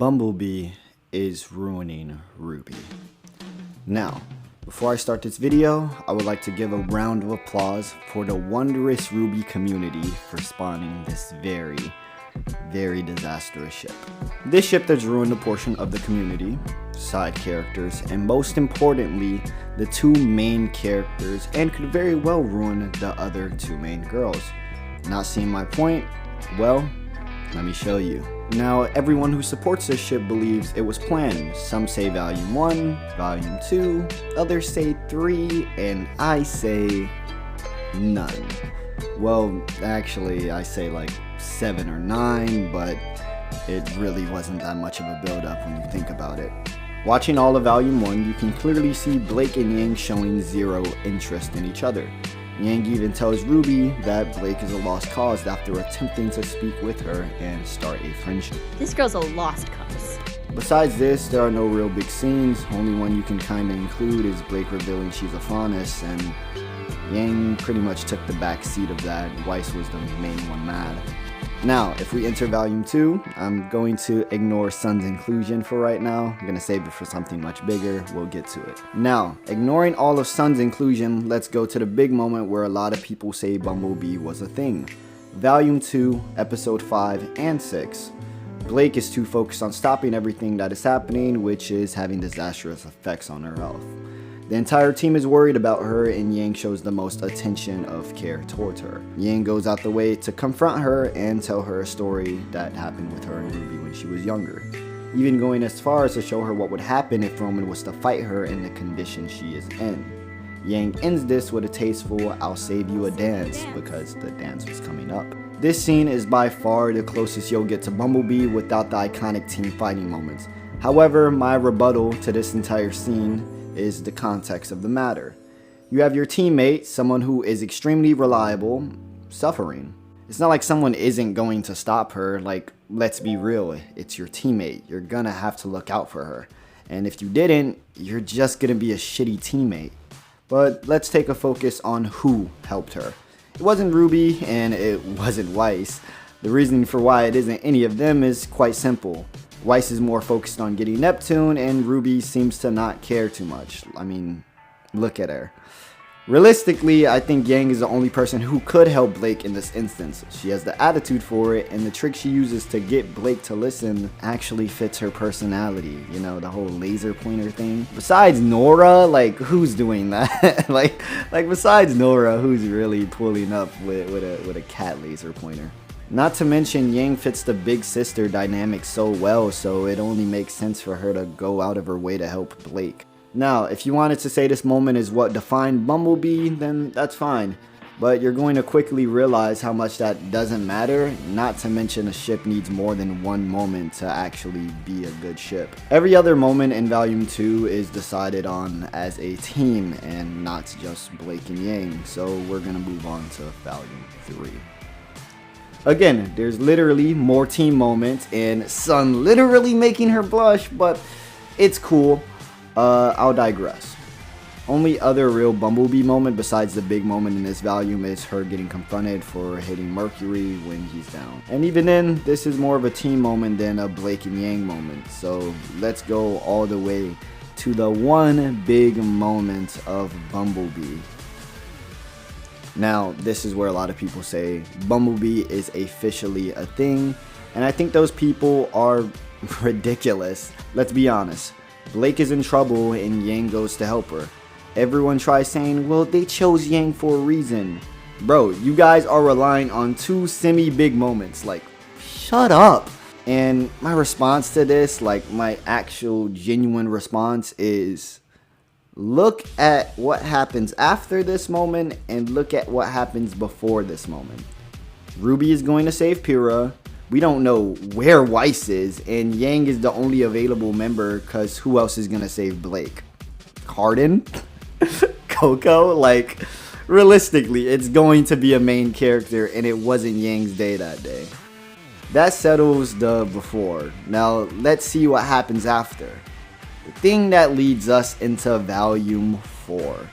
Bumblebee is ruining RWBY. Now, before I start this video, I would like to give a round of applause for the wondrous RWBY community for spawning this very disastrous ship. This ship that's ruined a portion of the community, side characters, and most importantly, the two main characters, and could very well ruin the other two main girls. Not seeing my point? Well, let me show you. Now, everyone who supports this ship believes it was planned. Some say Volume 1, Volume 2, others say 3, and I say none. Well, actually, I say like 7 or 9, but it really wasn't that much of a build-up when you think about it. Watching all of Volume 1, you can clearly see Blake and Yang showing zero interest in each other. Yang even tells RWBY that Blake is a lost cause after attempting to speak with her and start a friendship. This girl's a lost cause. Besides this, there are no real big scenes. Only one you can kinda include is Blake revealing she's a faunus, and Yang pretty much took the back seat of that. Weiss was the main one mad. Now, if we enter Volume 2, I'm going to ignore Sun's inclusion for right now. I'm going to save it for something much bigger. We'll get to it. Now, ignoring all of Sun's inclusion, let's go to the big moment where a lot of people say Bumblebee was a thing. Volume 2, Episode 5 and 6. Blake is too focused on stopping everything that is happening, which is having disastrous effects on her health. The entire team is worried about her, and Yang shows the most attention of care towards her. Yang goes out the way to confront her and tell her a story that happened with her and RWBY when she was younger, even going as far as to show her what would happen if Roman was to fight her in the condition she is in. Yang ends this with a tasteful "I'll save you" a dance, because the dance was coming up. This scene is by far the closest you'll get to Bumblebee without the iconic team fighting moments. However, my rebuttal to this entire scene is the context of the matter. You have your teammate, someone who is extremely reliable, suffering. It's not like someone isn't going to stop her. Like, let's be real, it's your teammate. You're gonna have to look out for her. And if you didn't, you're just gonna be a shitty teammate. But let's take a focus on who helped her. It wasn't RWBY and it wasn't Weiss. The reasoning for why it isn't any of them is quite simple. Weiss is more focused on getting Neptune, and RWBY seems to not care too much. I mean, look at her. Realistically, I think Yang is the only person who could help Blake in this instance. She has the attitude for it, and the trick she uses to get Blake to listen actually fits her personality. You know, the whole laser pointer thing. Besides Nora, like, who's doing that? like besides Nora, who's really pulling up with a cat laser pointer? Not to mention, Yang fits the big sister dynamic so well, so it only makes sense for her to go out of her way to help Blake. Now, if you wanted to say this moment is what defined Bumblebee, then that's fine. But you're going to quickly realize how much that doesn't matter, not to mention a ship needs more than one moment to actually be a good ship. Every other moment in Volume 2 is decided on as a team and not just Blake and Yang, so we're gonna move on to Volume 3. Again, there's literally more team moments and Sun literally making her blush, but it's cool. I'll digress. Only other real Bumblebee moment besides the big moment in this volume is her getting confronted for hitting Mercury when he's down. And even then, this is more of a team moment than a Blake and Yang moment. So let's go all the way to the one big moment of Bumblebee. Now, this is where a lot of people say Bumblebee is officially a thing, and I think those people are ridiculous. Let's be honest. Blake is in trouble and Yang goes to help her. Everyone tries saying, well, they chose Yang for a reason. Bro, you guys are relying on two semi-big moments. Like, shut up. And my response to this, like my actual genuine response is, look at what happens after this moment and look at what happens before this moment. RWBY is going to save Pyrrha. We don't know where Weiss is, and Yang is the only available member because who else is going to save Blake? Cardin? Coco? Like, realistically, it's going to be a main character, and it wasn't Yang's day that day. That settles the before. Now, let's see what happens after. The thing that leads us into Volume 4.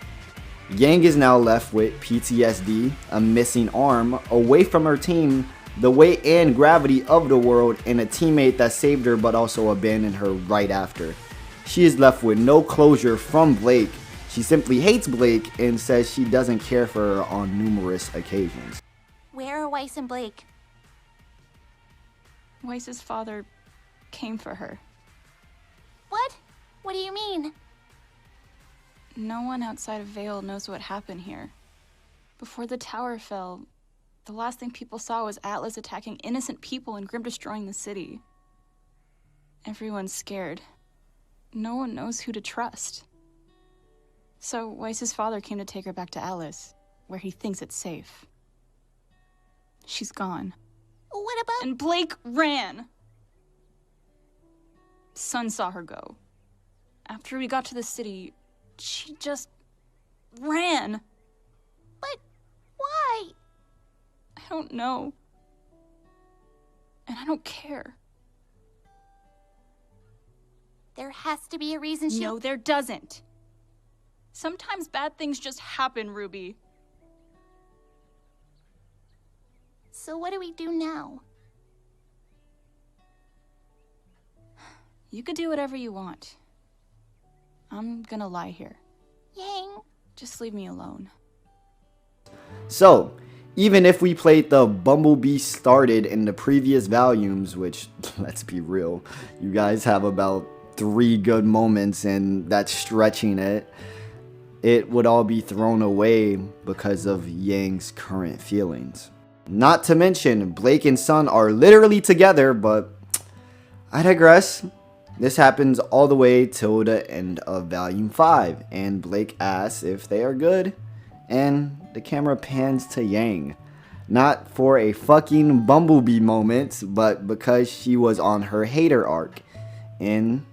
Yang is now left with PTSD, a missing arm, away from her team, the weight and gravity of the world, and a teammate that saved her but also abandoned her right after. She is left with no closure from Blake. She simply hates Blake and says she doesn't care for her on numerous occasions. Where are Weiss and Blake? Weiss's father came for her. What? What do you mean? No one outside of Vale knows what happened here. Before the tower fell, the last thing people saw was Atlas attacking innocent people and Grim destroying the city. Everyone's scared. No one knows who to trust. So Weiss's father came to take her back to Alice, where he thinks it's safe. She's gone. What about— And Blake ran. Sun saw her go. After we got to the city, she just ran. But why? I don't know. And I don't care. There has to be a reason she— No, there doesn't. Sometimes bad things just happen, RWBY. So what do we do now? You could do whatever you want. I'm gonna lie here. Yang. Just leave me alone. So, even if we played the Bumblebee started in the previous volumes, which, let's be real, you guys have about 3 good moments and that's stretching it, it would all be thrown away because of Yang's current feelings. Not to mention, Blake and Sun are literally together, but I digress. This happens all the way till the end of volume 5, and Blake asks if they are good, and the camera pans to Yang. Not for a fucking Bumblebee moment, but because she was on her hater arc. And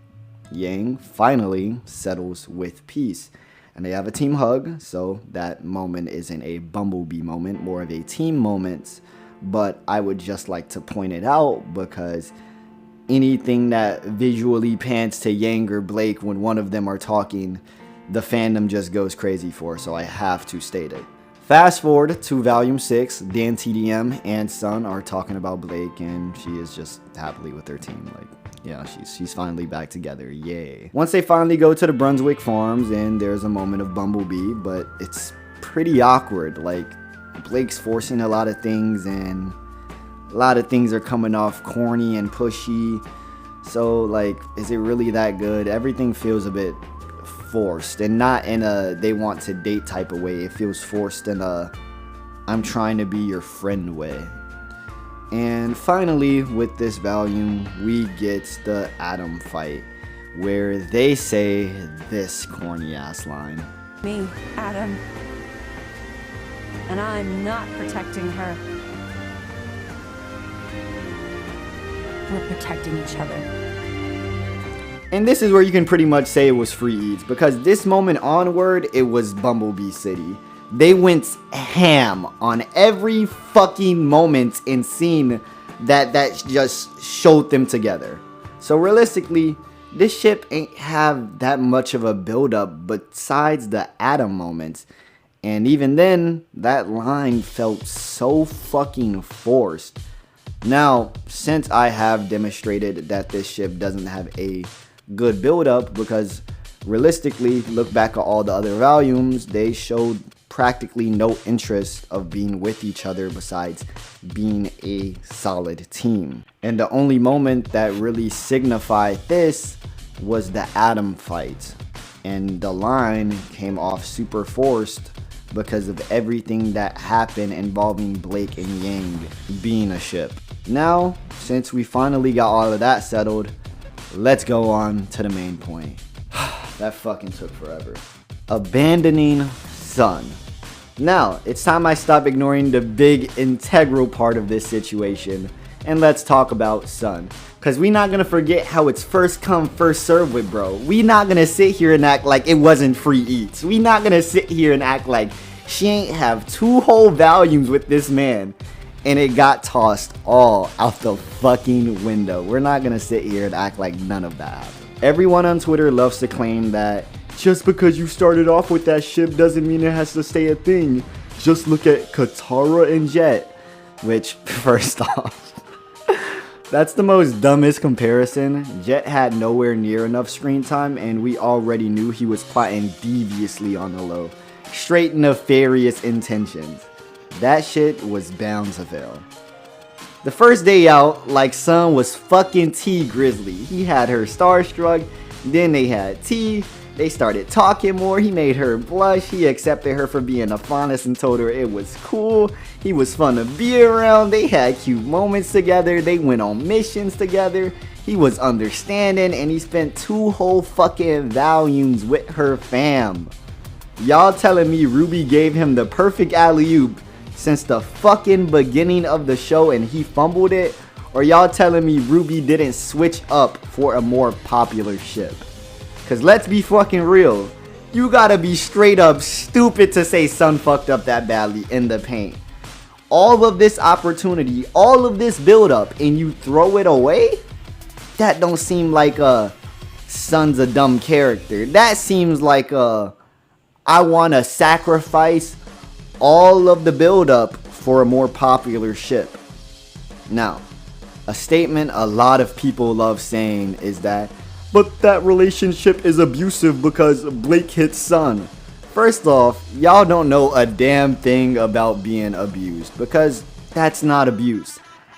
Yang finally settles with peace. And they have a team hug, so that moment isn't a Bumblebee moment, more of a team moment. But I would just like to point it out because anything that visually pans to Yang or Blake when one of them are talking, the fandom just goes crazy for, so I have to state it. Fast forward to volume 6, Dan TDM and Sun are talking about Blake, and she is just happily with her team. Like, yeah, she's finally back together, yay. Once they finally go to the Brunswick farms, and there's a moment of Bumblebee, but it's pretty awkward. Like, Blake's forcing a lot of things, and a lot of things are coming off corny and pushy. So, like, is it really that good? Everything feels a bit forced, and not in a they want to date type of way. It feels forced in a I'm trying to be your friend way. And finally, with this volume, we get the Adam fight, where they say this corny ass line. Me, Adam. And I'm not protecting her. We're protecting each other. And this is where you can pretty much say it was free eats, because this moment onward, it was Bumblebee City. They went ham on every fucking moment and scene that just showed them together. So realistically, this ship ain't have that much of a build-up besides the Adam moments. And even then, that line felt so fucking forced. Now, since I have demonstrated that this ship doesn't have a good build-up, because realistically, look back at all the other volumes, they showed practically no interest of being with each other besides being a solid team. And the only moment that really signified this was the Adam fight. And the line came off super forced because of everything that happened involving Blake and Yang being a ship. Now, since we finally got all of that settled, let's go on to the main point. That fucking took forever. Abandoning Sun. Now, it's time I stop ignoring the big integral part of this situation, and let's talk about Sun. Cause we not gonna forget how it's first come, first serve with bro. We not gonna sit here and act like it wasn't free eats. We not gonna sit here and act like she ain't have 2 whole volumes with this man and it got tossed all out the fucking window. We're not gonna sit here and act like none of that happened. Everyone on Twitter loves to claim that just because you started off with that ship doesn't mean it has to stay a thing. Just look at Katara and Jet. Which, first off, that's the most dumbest comparison. Jet had nowhere near enough screen time, and we already knew he was plotting deviously on the low. Straight nefarious intentions. That shit was bound to fail. The first day out, like Sun was fucking T Grizzly. He had her starstruck, then they had T. They started talking more, he made her blush, he accepted her for being a Faunus and told her it was cool. He was fun to be around, they had cute moments together, they went on missions together. He was understanding, and he spent 2 whole fucking volumes with her fam. Y'all telling me RWBY gave him the perfect alley-oop since the fucking beginning of the show and he fumbled it? Or y'all telling me RWBY didn't switch up for a more popular ship? Cause let's be fucking real, you gotta be straight up stupid to say Sun fucked up that badly in the paint. All of this opportunity, all of this build up, and you throw it away? That don't seem like Sun's a dumb character. That seems like I wanna sacrifice all of the build up for a more popular ship. Now, a statement a lot of people love saying is that, but that relationship is abusive because Blake hits Sun. First off, y'all don't know a damn thing about being abused, because that's not abuse.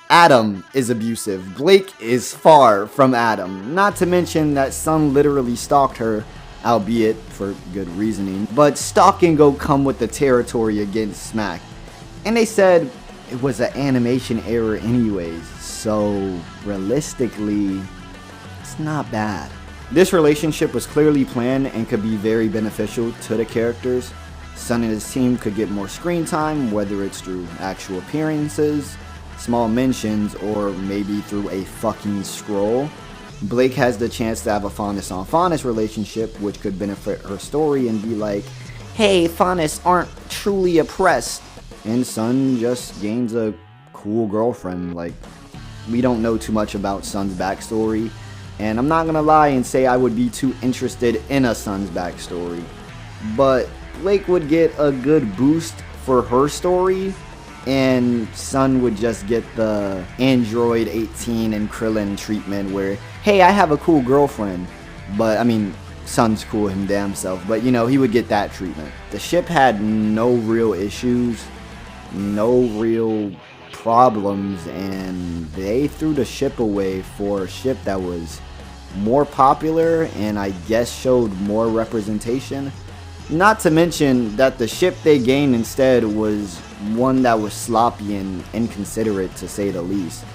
Adam is abusive. Blake is far from Adam. Not to mention that Sun literally stalked her, albeit for good reasoning. But stalking go come with the territory against smack. And they said it was an animation error anyways, so realistically, it's not bad. This relationship was clearly planned and could be very beneficial to the characters. Sun and his team could get more screen time, whether it's through actual appearances, small mentions, or maybe through a fucking scroll. Blake has the chance to have a Faunus on Faunus relationship, which could benefit her story and be like, hey, Faunus aren't truly oppressed. And Sun just gains a cool girlfriend. Like, we don't know too much about Sun's backstory, and I'm not gonna lie and say I would be too interested in a Sun's backstory. But Blake would get a good boost for her story, and Sun would just get the Android 18 and Krillin treatment where, hey, I have a cool girlfriend. But, I mean, Sun's cool him damn self, but you know, he would get that treatment. The ship had no real issues, no real problems, and they threw the ship away for a ship that was more popular and I guess showed more representation. Not to mention that the ship they gained instead was one that was sloppy and inconsiderate, to say the least.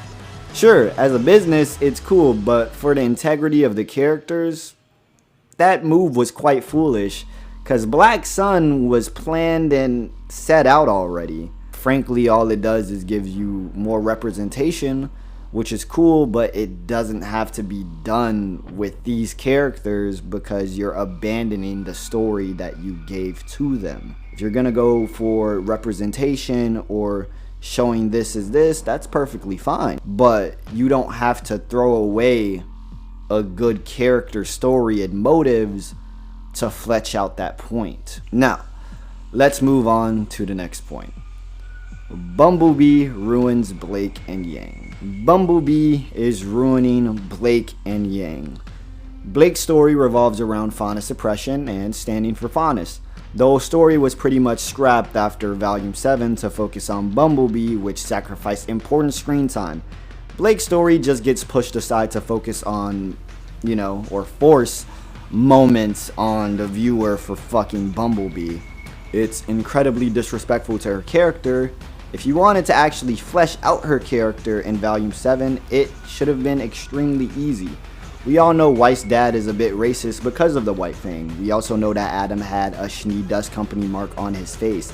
Sure, as a business it's cool, but for the integrity of the characters, that move was quite foolish, cause Blacksun was planned and set out already. Frankly, all it does is give you more representation, which is cool, but it doesn't have to be done with these characters because you're abandoning the story that you gave to them. If you're gonna go for representation or showing this is this, that's perfectly fine. But you don't have to throw away a good character story and motives to flesh out that point. Now, let's move on to the next point. Bumblebee ruins Blake and Yang. Bumblebee is ruining Blake and Yang. Blake's story revolves around Faunus suppression and standing for Faunus. The whole story was pretty much scrapped after Volume 7 to focus on Bumblebee, which sacrificed important screen time. Blake's story just gets pushed aside to focus on, you know, or force moments on the viewer for fucking Bumblebee. It's incredibly disrespectful to her character. If you wanted to actually flesh out her character in Volume 7, it should have been extremely easy. We all know Weiss' dad is a bit racist because of the white thing. We also know that Adam had a Schnee Dust Company mark on his face.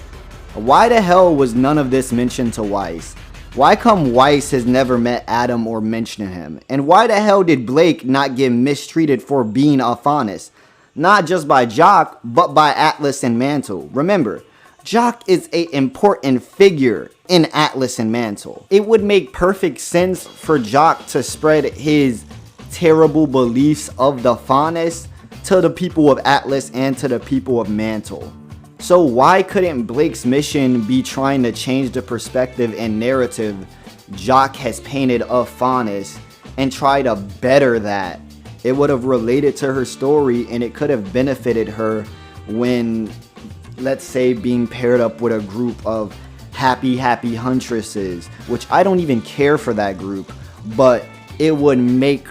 Why the hell was none of this mentioned to Weiss? Why come Weiss has never met Adam or mentioned him? And why the hell did Blake not get mistreated for being a Faunus? Not just by Jock, but by Atlas and Mantle. Remember, Jock is an important figure in Atlas and Mantle. It would make perfect sense for Jock to spread his terrible beliefs of the Faunus to the people of Atlas and to the people of Mantle. So why couldn't Blake's mission be trying to change the perspective and narrative Jock has painted of Faunus and try to better that? It would have related to her story and it could have benefited her when, let's say, being paired up with a group of happy huntresses, which I don't even care for that group, but it would make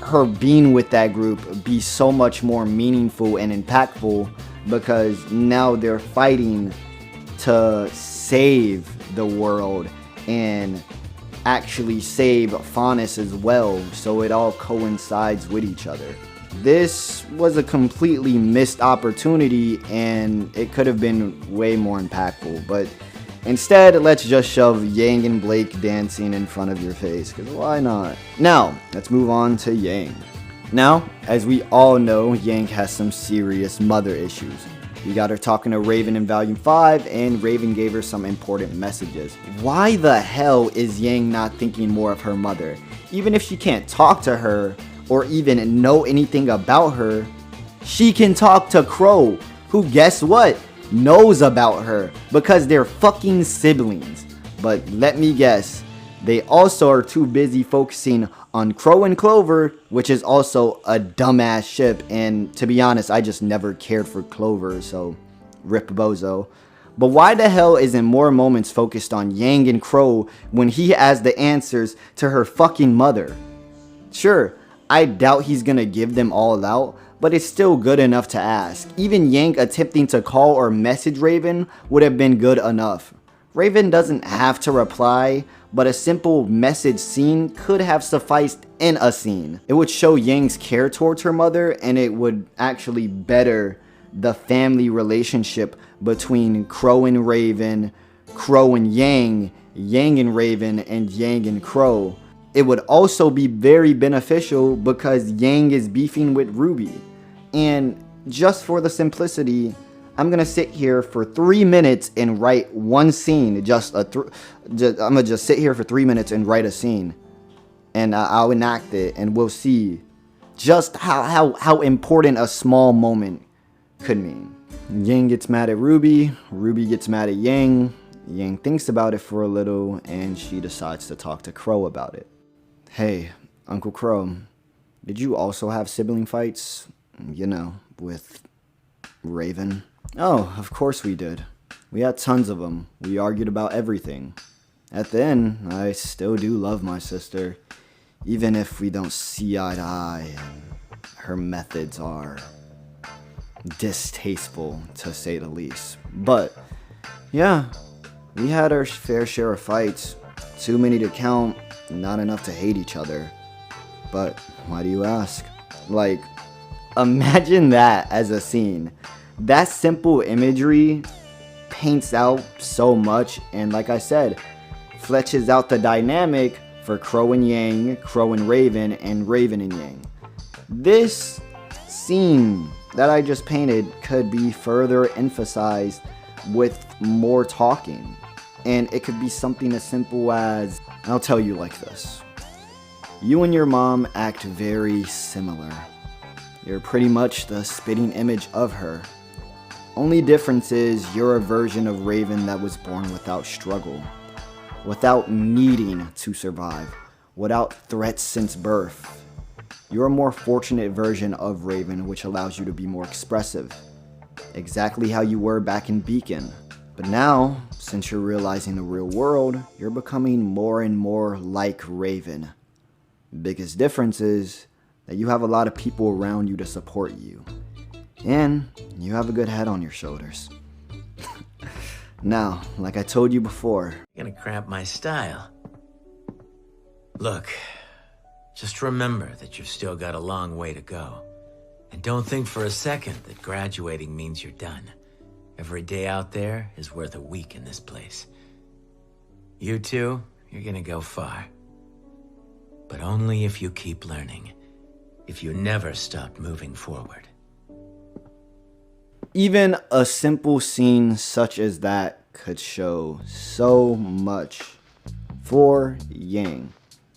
her being with that group be so much more meaningful and impactful, because now they're fighting to save the world and actually save Faunus as well, so it all coincides with each other. This was a completely missed opportunity and it could have been way more impactful, but instead, let's just shove Yang and Blake dancing in front of your face, because why not? Now, let's move on to Yang. Now, as we all know, Yang has some serious mother issues. We got her talking to Raven in Volume 5, and Raven gave her some important messages. Why the hell is Yang not thinking more of her mother? Even if she can't talk to her, or even know anything about her, she can talk to Crow, who, guess what, knows about her, because they're fucking siblings. But let me guess, they also are too busy focusing on Crow and Clover, which is also a dumbass ship, and to be honest, I just never cared for Clover, so rip bozo. But why the hell isn't more moments focused on Yang and Crow when he has the answers to her fucking mother? Sure, I doubt he's gonna give them all out, but it's still good enough to ask. Even Yang attempting to call or message Raven would have been good enough. Raven doesn't have to reply, but a simple message scene could have sufficed in a scene. It would show Yang's care towards her mother, and it would actually better the family relationship between Crow and Raven, Crow and Yang, Yang and Raven, and Yang and Crow. It would also be very beneficial because Yang is beefing with RWBY. And just for the simplicity, I'm gonna sit here for 3 minutes and write one scene. I'm gonna just sit here for 3 minutes and write a scene, and I'll enact it, and we'll see just how important a small moment could mean. Yang gets mad at RWBY. RWBY gets mad at Yang. Yang thinks about it for a little, and she decides to talk to Crow about it. Hey, Uncle Crow, did you also have sibling fights? You know, with Raven? Oh, of course we did. We had tons of them. We argued about everything. At the end, I still do love my sister, even if we don't see eye to eye, and her methods are distasteful, to say the least. But, yeah, we had our fair share of fights. Too many to count, not enough to hate each other. But, why do you ask? Like, imagine that as a scene. That simple imagery paints out so much, and like I said, fleshes out the dynamic for Crow and Yang, Crow and Raven and Yang. This scene that I just painted could be further emphasized with more talking, and it could be something as simple as, I'll tell you like this: you and your mom act very similar. You're pretty much the spitting image of her. Only difference is you're a version of Raven that was born without struggle, without needing to survive, without threats since birth. You're a more fortunate version of Raven, which allows you to be more expressive, exactly how you were back in Beacon. But now, since you're realizing the real world, you're becoming more and more like Raven. Biggest difference is that you have a lot of people around you to support you, and you have a good head on your shoulders. Now, like I told you before, You're gonna cramp my style. Look, just remember that you've still got a long way to go. And don't think for a second that graduating means you're done. Every day out there is worth a week in this place. You two, you're gonna go far. But only if you keep learning. If you never stop moving forward. even a simple scene such as that could show so much for Yang.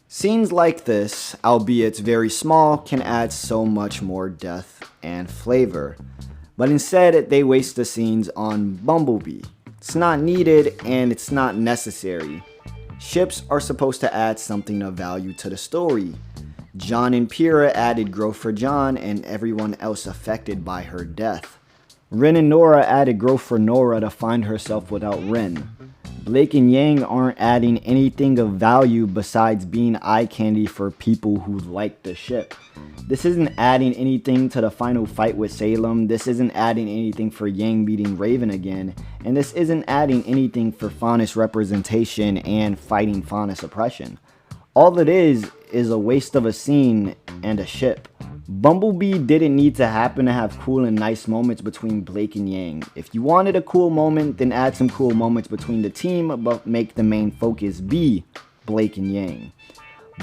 Scenes like this, albeit very small, can add so much more depth and flavor. But instead, they waste the scenes on Bumblebee. It's not needed and it's not necessary. Ships are supposed to add something of value to the story. John and Pyrrha added growth for John and everyone else affected by her death. Rin and Nora added growth for Nora to find herself without Rin. Blake and Yang aren't adding anything of value besides being eye candy for people who like the ship. This isn't adding anything to the final fight with Salem, this isn't adding anything for Yang meeting Raven again, and this isn't adding anything for Faunus representation and fighting Faunus oppression. All it is a waste of a scene and a ship. Bumblebee didn't need to happen to have cool and nice moments between Blake and Yang. If you wanted a cool moment, then add some cool moments between the team, but make the main focus be Blake and Yang.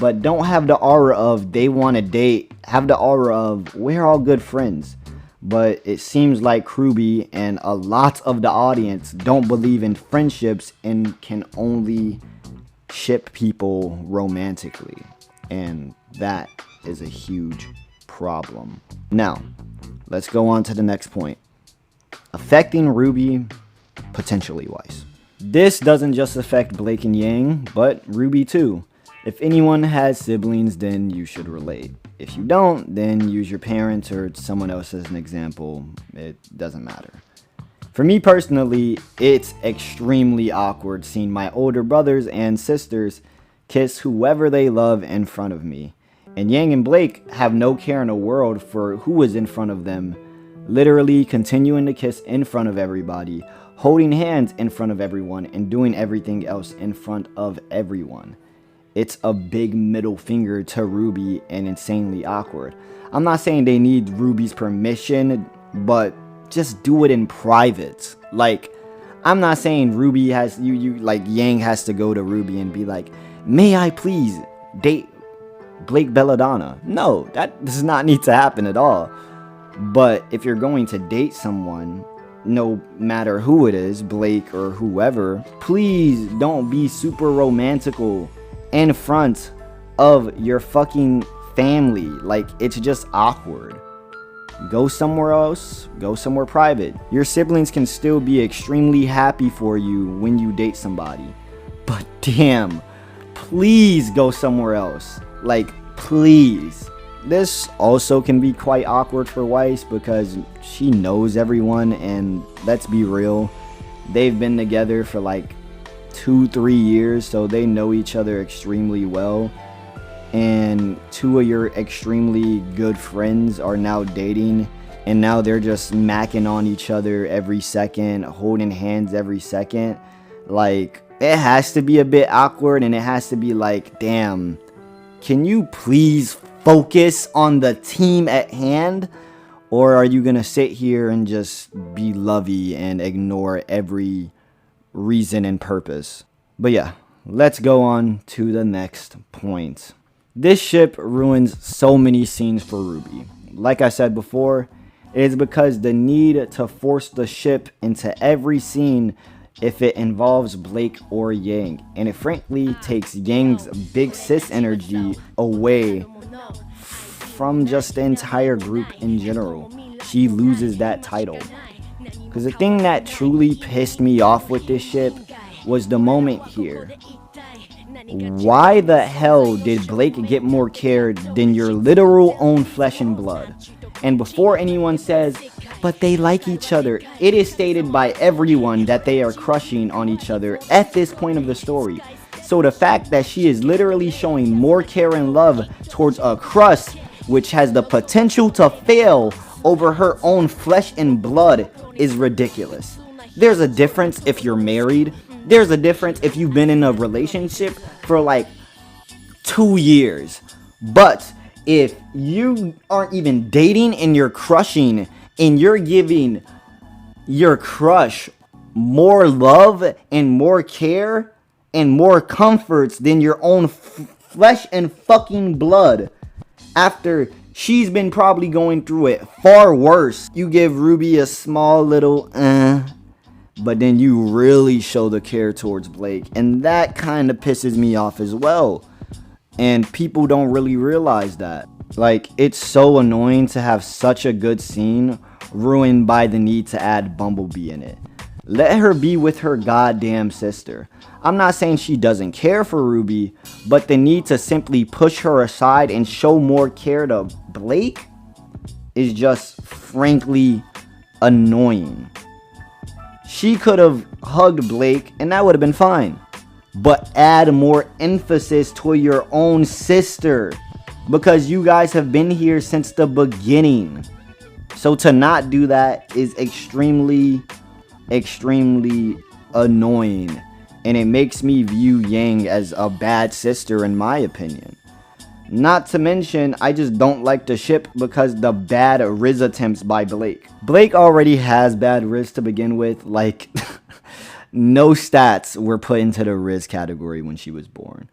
But don't have the aura of they want to date, have the aura of we're all good friends. But it seems like RWBY and a lot of the audience don't believe in friendships and can only ship people romantically. And that is a huge problem. Now, let's go on to the next point. Affecting RWBY, potentially Weiss. This doesn't just affect Blake and Yang, but RWBY too. If anyone has siblings, then you should relate. If you don't, then use your parents or someone else as an example. It doesn't matter. For me personally, it's extremely awkward seeing my older brothers and sisters kiss whoever they love in front of me. And Yang and Blake have no care in the world for who is in front of them, literally continuing to kiss in front of everybody, holding hands in front of everyone, and doing everything else in front of everyone. It's a big middle finger to RWBY and insanely awkward. I'm not saying they need RWBY's permission, but just do it in private. Like, I'm not saying RWBY has, like Yang has to go to RWBY and be like, may I please date Blake Belladonna? No, that does not need to happen at all. But if you're going to date someone, no matter who it is, Blake or whoever, please don't be super romantical in front of your fucking family. Like, it's just awkward. Go somewhere else, go somewhere private. Your siblings can still be extremely happy for you when you date somebody. But damn, please go somewhere else. Like, please. This also can be quite awkward for Weiss because she knows everyone, and let's be real, they've been together for like 2-3 years, so they know each other extremely well. And two of your extremely good friends are now dating, and now they're just macking on each other every second, holding hands every second. Like, it has to be a bit awkward, and it has to be like, damn, can you please focus on the team at hand? Or are you gonna sit here and just be lovey and ignore every reason and purpose? But yeah, let's go on to the next point. This ship ruins so many scenes for RWBY. Like I said before, it is because the need to force the ship into every scene if it involves Blake or Yang, and it frankly takes Yang's big sis energy away from just the entire group in general. She loses that title. Because the thing that truly pissed me off with this ship was the moment here. Why the hell did Blake get more care than your literal own flesh and blood? And before anyone says, but they like each other, it is stated by everyone that they are crushing on each other at this point of the story. So the fact that she is literally showing more care and love towards a crush which has the potential to fail over her own flesh and blood is ridiculous. There's a difference if you're married. There's a difference if you've been in a relationship for like 2 years. But if you aren't even dating and you're crushing and you're giving your crush more love and more care and more comforts than your own flesh and fucking blood, after she's been probably going through it far worse, you give RWBY a small little but then you really show the care towards Blake, and that kind of pisses me off as well. And people don't really realize that. Like, it's so annoying to have such a good scene ruined by the need to add Bumblebee in it. Let her be with her goddamn sister. I'm not saying she doesn't care for RWBY, but the need to simply push her aside and show more care to Blake is just frankly annoying. She could have hugged Blake and that would have been fine. But add more emphasis to your own sister, because you guys have been here since the beginning. So to not do that is extremely annoying, and it makes me view Yang as a bad sister in my opinion. Not to mention, I just don't like the ship because the bad Riz attempts by Blake. Blake already has bad Riz to begin with. Like, no stats were put into the Riz category when she was born.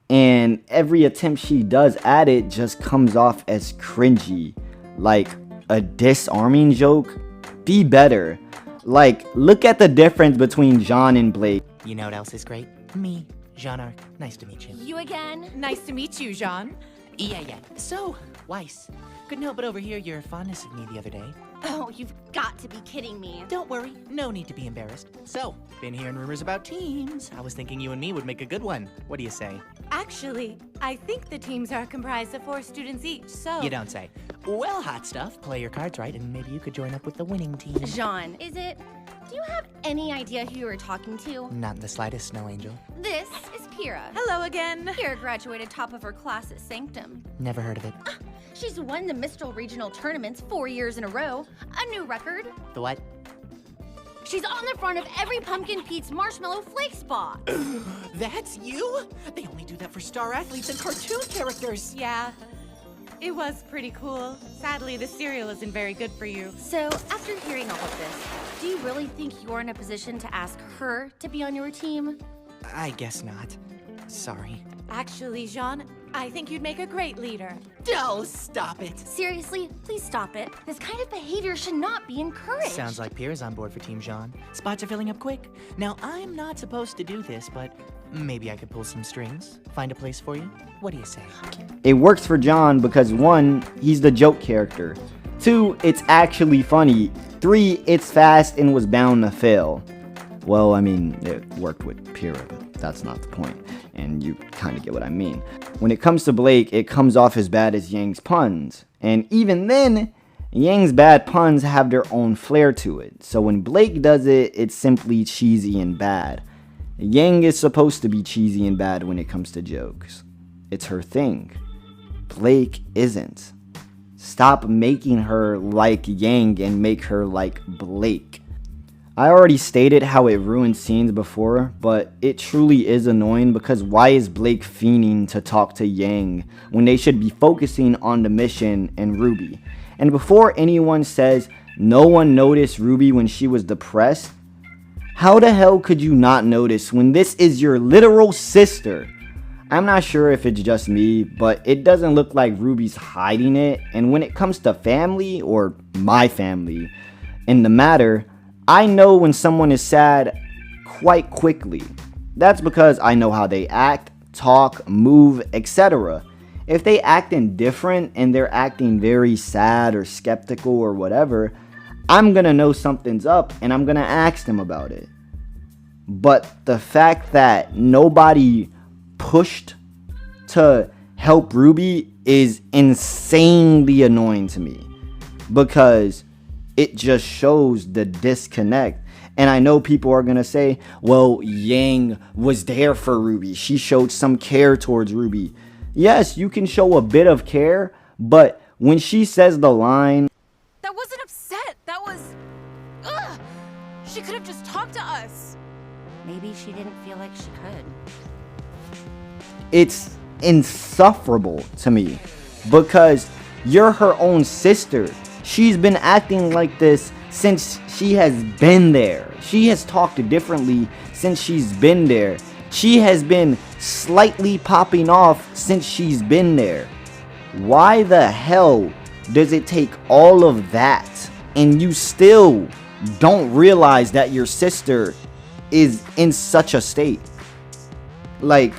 And every attempt she does at it just comes off as cringy. Like a disarming joke. Be better. Like, look at the difference between Jean and Blake. You know what else is great? Me, Jean Arc. Nice to meet you. You again? Nice to meet you, Jean. Yeah. So, Weiss, couldn't help but overhear your fondness of me the other day. Oh, you've got to be kidding me. Don't worry, no need to be embarrassed. So, been hearing rumors about teams. I was thinking you and me would make a good one. What do you say? Actually, I think the teams are comprised of 4 students each, so... You don't say. Well, hot stuff. Play your cards right, and maybe you could join up with the winning team. Jean, is it? Do you have any idea who you were talking to? Not in the slightest, Snow Angel. This is Pyrrha. Hello again. Pyrrha graduated top of her class at Sanctum. Never heard of it. She's won the Mistral Regional Tournaments 4 years in a row. A new record. The what? She's on the front of every Pumpkin Pete's Marshmallow Flake spot. That's you? They only do that for star athletes and cartoon characters. Yeah, it was pretty cool. Sadly, the cereal isn't very good for you. So, after hearing all of this, do you really think you're in a position to ask her to be on your team? I guess not. Sorry. Actually, Jean, I think you'd make a great leader. Oh, stop it. Seriously, please stop it. This kind of behavior should not be encouraged. Sounds like Pierre's on board for Team Jean. Spots are filling up quick. Now, I'm not supposed to do this, but maybe I could pull some strings, find a place for you. What do you say? It works for John because 1, he's the joke character. 2, it's actually funny. 3, it's fast and was bound to fail. Well, I mean, it worked with Pyrrha, but that's not the point. And you kind of get what I mean. When it comes to Blake, it comes off as bad as Yang's puns. And even then, Yang's bad puns have their own flair to it. So when Blake does it, it's simply cheesy and bad. Yang is supposed to be cheesy and bad when it comes to jokes. It's her thing. Blake isn't. Stop making her like Yang and make her like Blake. I already stated how it ruined scenes before, but it truly is annoying because why is Blake fiending to talk to Yang when they should be focusing on the mission and RWBY? And before anyone says no one noticed RWBY when she was depressed, how the hell could you not notice when this is your literal sister? I'm not sure if it's just me, but it doesn't look like RWBY's hiding it. And when it comes to family, or my family, in the matter, I know when someone is sad quite quickly. That's because I know how they act, talk, move, etc. If they act indifferent and they're acting very sad or skeptical or whatever, I'm gonna know something's up and I'm gonna ask them about it. But the fact that nobody pushed to help RWBY is insanely annoying to me, because it just shows the disconnect. And I know people are gonna say, well, Yang was there for RWBY. She showed some care towards RWBY. Yes, you can show a bit of care, but when she says the line, That wasn't upset. That was... Ugh! She could have just talked to us. Maybe she didn't feel like she could. it's insufferable to me, because you're her own sister. She's been acting like this since she has been there. She has talked differently since she's been there. She has been slightly popping off since she's been there. Why the hell does it take all of that and you still don't realize that your sister is in such a state? Like,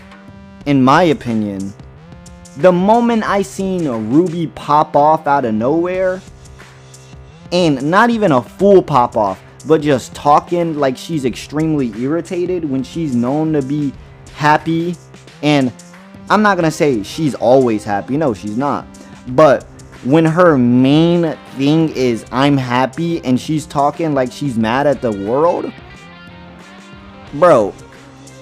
in my opinion, The moment I seen RWBY pop off out of nowhere, and not even a full pop off, but just talking like she's extremely irritated when she's known to be happy. And I'm not gonna say she's always happy, no, she's not. But when her main thing is I'm happy and she's talking like she's mad at the world, bro,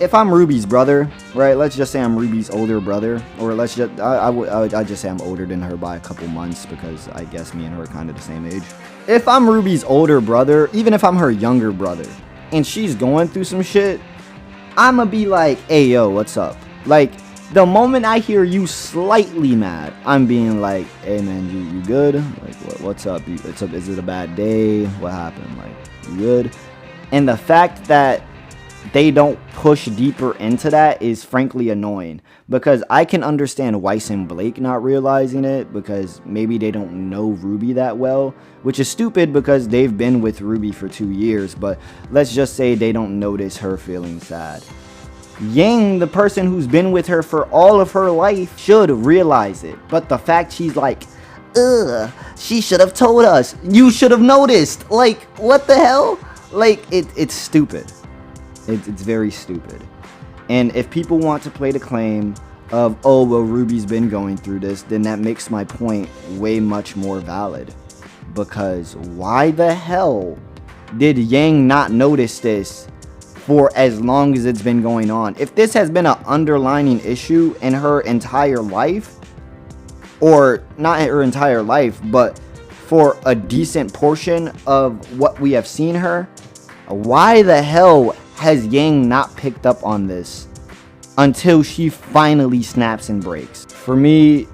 if I'm RWBY's brother, right, let's just say I'm RWBY's older brother, or let's just, I just say I'm older than her by a couple months, because I guess me and her are kind of the same age. If I'm RWBY's older brother, even if I'm her younger brother, and she's going through some shit, I'ma be like, hey, yo, what's up? Like, the moment I hear you slightly mad, I'm being like, hey, man, you good? Like, what's up? Is it a bad day? What happened? Like, you good? And the fact that they don't push deeper into that is frankly annoying, because I can understand Weiss and Blake not realizing it, because maybe they don't know RWBY that well, which is stupid because they've been with RWBY for 2 years, but let's just say they don't notice her feeling sad. Yang, the person who's been with her for all of her life, should realize it, but the fact she's like, ugh, she should have told us, you should have noticed, like, what the hell? Like, it's stupid. It's very stupid. And if people want to play the claim of, oh, well, RWBY's been going through this, then that makes my point way much more valid. Because why the hell did Yang not notice this for as long as it's been going on? If this has been an underlining issue in her entire life, or not in her entire life, but for a decent portion of what we have seen her, why the hell has Yang not picked up on this until she finally snaps and breaks? For me,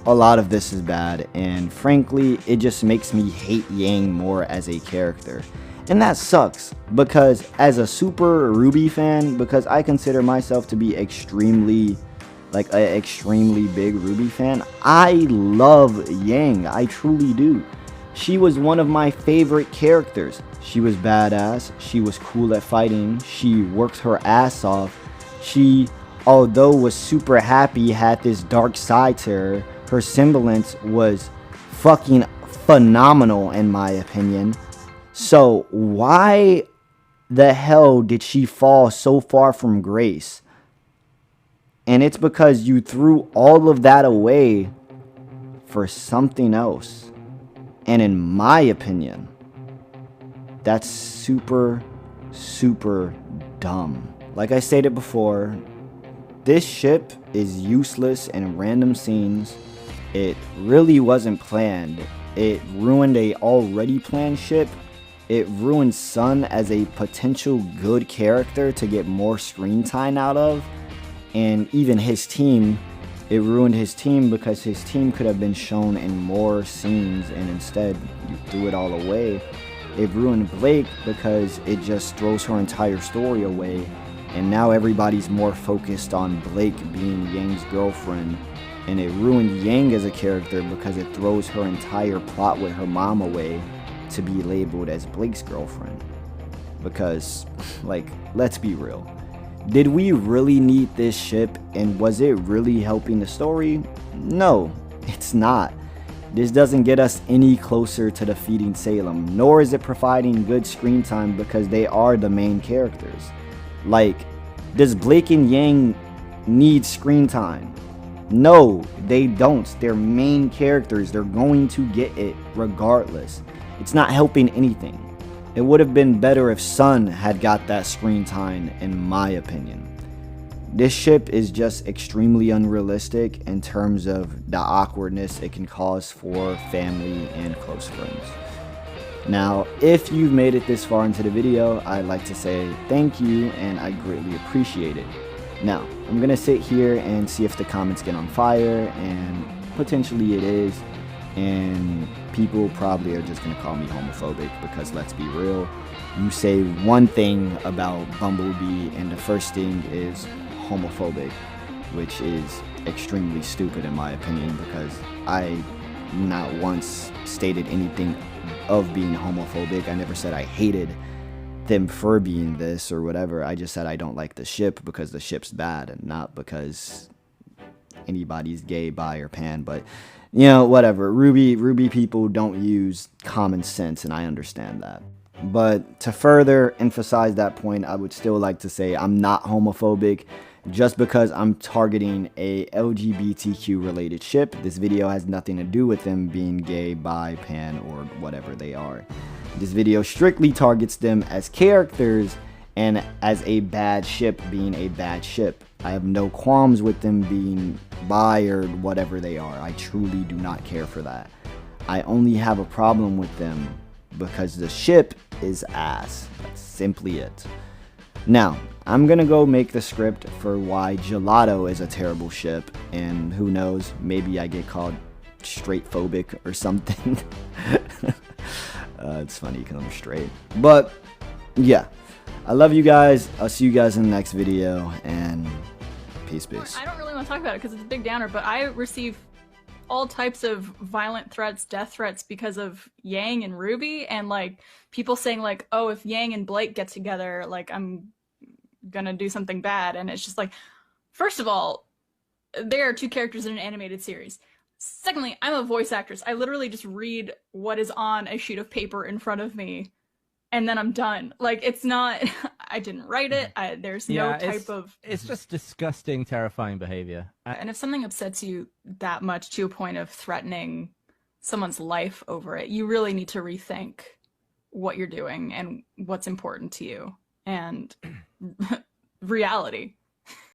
a lot of this is bad, and frankly, it just makes me hate Yang more as a character. And that sucks, because as a super RWBY fan, because I consider myself to be extremely big RWBY fan, I love Yang, I truly do. She was one of my favorite characters. She was badass, she was cool at fighting, she worked her ass off. She, although was super happy, had this dark side to her. Her semblance was fucking phenomenal in my opinion. So why the hell did she fall so far from grace? And it's because you threw all of that away for something else. And in my opinion, that's super, super dumb. Like I stated before, this ship is useless in random scenes. It really wasn't planned. It ruined a already planned ship. It ruined Sun as a potential good character to get more screen time out of. And even his team, it ruined his team because his team could have been shown in more scenes, and instead you threw it all away. It ruined Blake because it just throws her entire story away, and now everybody's more focused on Blake being Yang's girlfriend. And it ruined Yang as a character because it throws her entire plot with her mom away to be labeled as Blake's girlfriend. Because, like, let's be real. Did we really need this ship, and was it really helping the story? No, it's not. This doesn't get us any closer to defeating Salem, nor is it providing good screen time because they are the main characters. Like, does Blake and Yang need screen time? No, they don't. They're main characters. They're going to get it regardless. It's not helping anything. It would have been better if Sun had got that screen time, in my opinion. This ship is just extremely unrealistic in terms of the awkwardness it can cause for family and close friends. Now, if you've made it this far into the video, I'd like to say thank you, and I greatly appreciate it. Now, I'm gonna sit here and see if the comments get on fire, and potentially it is, and people probably are just gonna call me homophobic because, let's be real, you say one thing about Bumblebee and the first thing is homophobic, which is extremely stupid in my opinion, because I not once stated anything of being homophobic. I never said I hated them for being this or whatever. I just said I don't like the ship because the ship's bad, and not because anybody's gay, bi, or pan, but you know, whatever. RWBY people don't use common sense, and I understand that. But to further emphasize that point, I would still like to say I'm not homophobic. Just because I'm targeting a LGBTQ related ship, this video has nothing to do with them being gay, bi, pan, or whatever they are. This video strictly targets them as characters and as a bad ship being a bad ship. I have no qualms with them being bi or whatever they are. I truly do not care for that. I only have a problem with them because the ship is ass. That's simply it. Now, I'm gonna go make the script for why Gelato is a terrible ship, and who knows, maybe I get called straight phobic or something. It's funny because I'm straight. But, yeah. I love you guys. I'll see you guys in the next video, and peace. I don't really want to talk about it because it's a big downer, but I receive all types of violent threats, death threats because of Yang and RWBY, and like people saying like, oh, if Yang and Blake get together, like I'm gonna do something bad. And it's just like, first of all, there are two characters in an animated series. Secondly, I'm a voice actress. I literally just read what is on a sheet of paper in front of me and then I'm done. Like, it's not, I didn't write it. There's no type of... It's just disgusting, terrifying behavior. And if something upsets you that much to a point of threatening someone's life over it, you really need to rethink what you're doing and what's important to you. And reality.